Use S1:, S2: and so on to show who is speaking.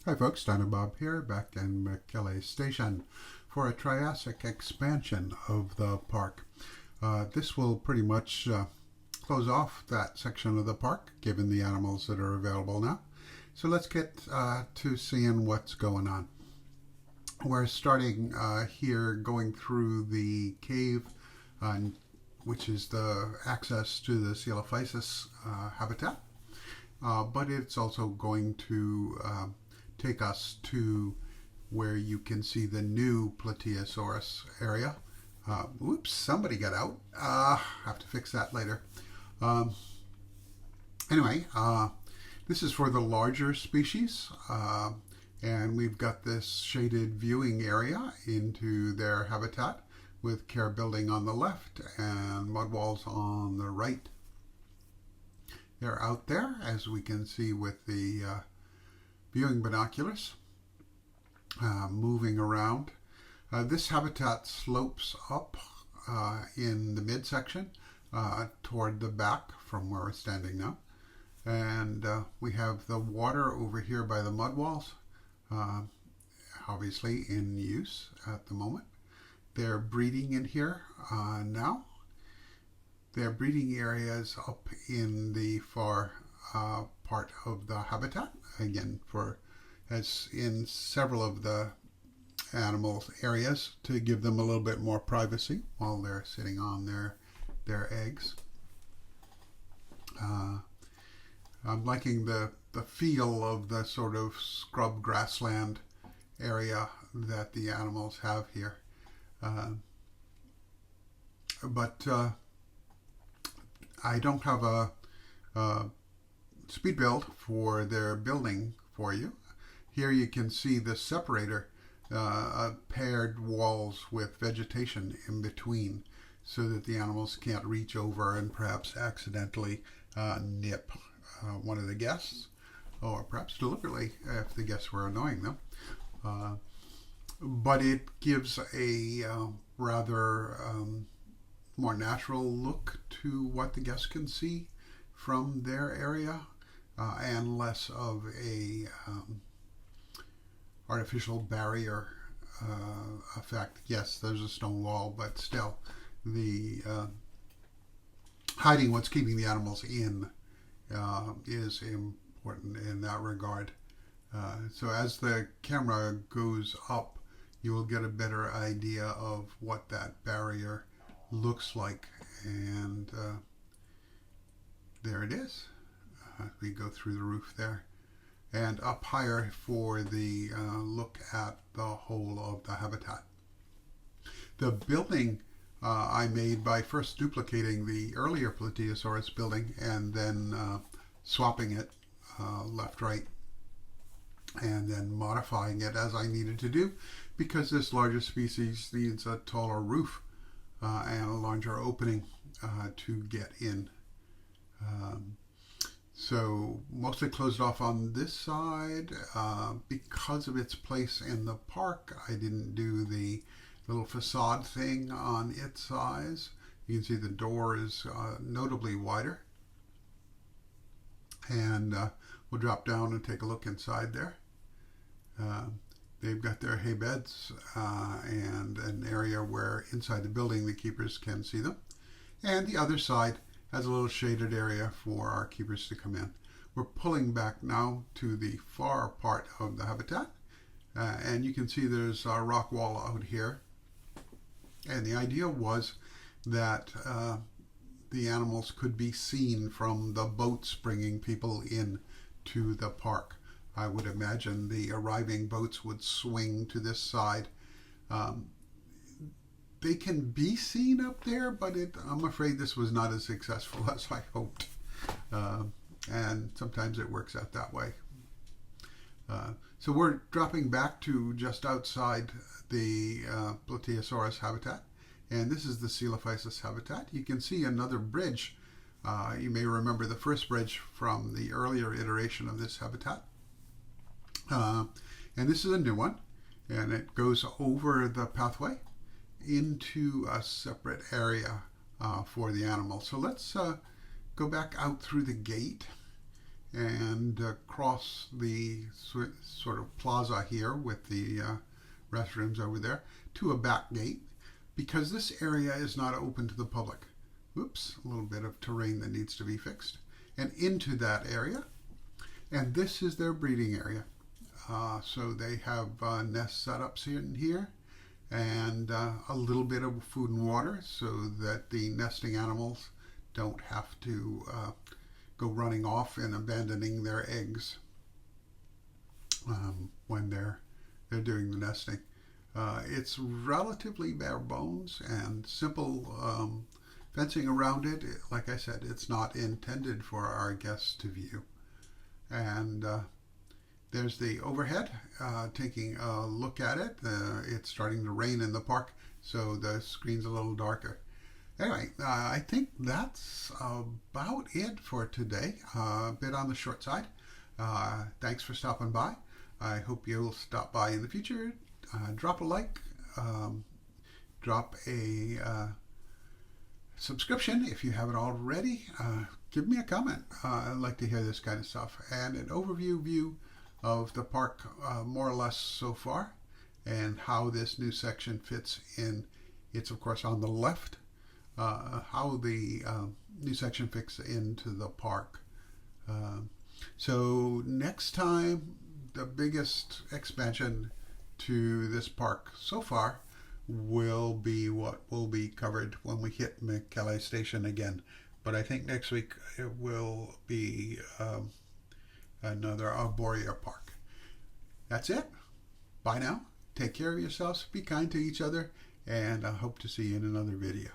S1: Hi folks, Don and Bob here, back in Mekele Station for a Triassic expansion of the park. This will pretty much close off that section of the park, given the animals that are available now. So let's get to seeing what's going on. We're starting here going through the cave, which is the access to the Ceolophysis habitat, but it's also going to take us to where you can see the new Plateosaurus area. Oops, somebody got out. Have to fix that later. Anyway, this is for the larger species, and we've got this shaded viewing area into their habitat with care building on the left and mud walls on the right. They're out there, as we can see with the viewing binoculars, moving around. This habitat slopes up in the midsection toward the back from where we're standing now. And we have the water over here by the mud walls, obviously in use at the moment. They're breeding in here now. Their breeding areas up in the far part of the habitat, again, for as in several of the animals areas, to give them a little bit more privacy while they're sitting on their eggs. I'm liking the feel of the sort of scrub grassland area that the animals have here. But I don't have a speed build for their building for you. Here you can see the separator, paired walls with vegetation in between so that the animals can't reach over and perhaps accidentally nip one of the guests, or perhaps deliberately if the guests were annoying them. But it gives a rather more natural look to what the guests can see from their area, and less of a artificial barrier effect. Yes, there's a stone wall, but still, the hiding what's keeping the animals in is important in that regard. So as the camera goes up, you will get a better idea of what that barrier looks like, and there it is. We go through the roof there, and up higher for the look at the whole of the habitat. The building I made by first duplicating the earlier Plateosaurus building and then swapping it left, right, and then modifying it as I needed to do, because this larger species needs a taller roof and a larger opening to get in. So mostly closed off on this side. Because of its place in the park, I didn't do the little facade thing on its size. You can see the door is notably wider. And we'll drop down and take a look inside there. They've got their hay beds and an area where inside the building the keepers can see them. And the other side has a little shaded area for our keepers to come in. We're pulling back now to the far part of the habitat, and you can see there's a rock wall out here. And the idea was that the animals could be seen from the boats bringing people in to the park. I would imagine the arriving boats would swing to this side. They can be seen up there, but I'm afraid this was not as successful as I hoped. And sometimes it works out that way. So we're dropping back to just outside the Plateosaurus habitat. And this is the Ceolophysis habitat. You can see another bridge. You may remember the first bridge from the earlier iteration of this habitat. And this is a new one. And it goes over the pathway into a separate area for the animal. So let's go back out through the gate and cross the sort of plaza here with the restrooms over there to a back gate, because this area is not open to the public. Whoops, a little bit of terrain that needs to be fixed. And into that area. And this is their breeding area. So they have nest setups in here, and a little bit of food and water so that the nesting animals don't have to go running off and abandoning their eggs when they're doing the nesting. It's relatively bare bones and simple fencing around it. Like I said, it's not intended for our guests to view. And there's the overhead, taking a look at it. It's starting to rain in the park, so the screen's a little darker. Anyway, I think that's about it for today. A bit on the short side. Thanks for stopping by. I hope you'll stop by in the future. Drop a like. Drop a subscription if you haven't already. Give me a comment. I'd like to hear this kind of stuff. And an overview view of the park, more or less so far, and how this new section fits in. It's of course on the left. How the new section fits into the park. So next time, the biggest expansion to this park so far will be what will be covered when we hit Mekele Station again. But I think next week it will be another Arborea park. That's it. Bye now. Take care of yourselves. Be kind to each other. And I hope to see you in another video.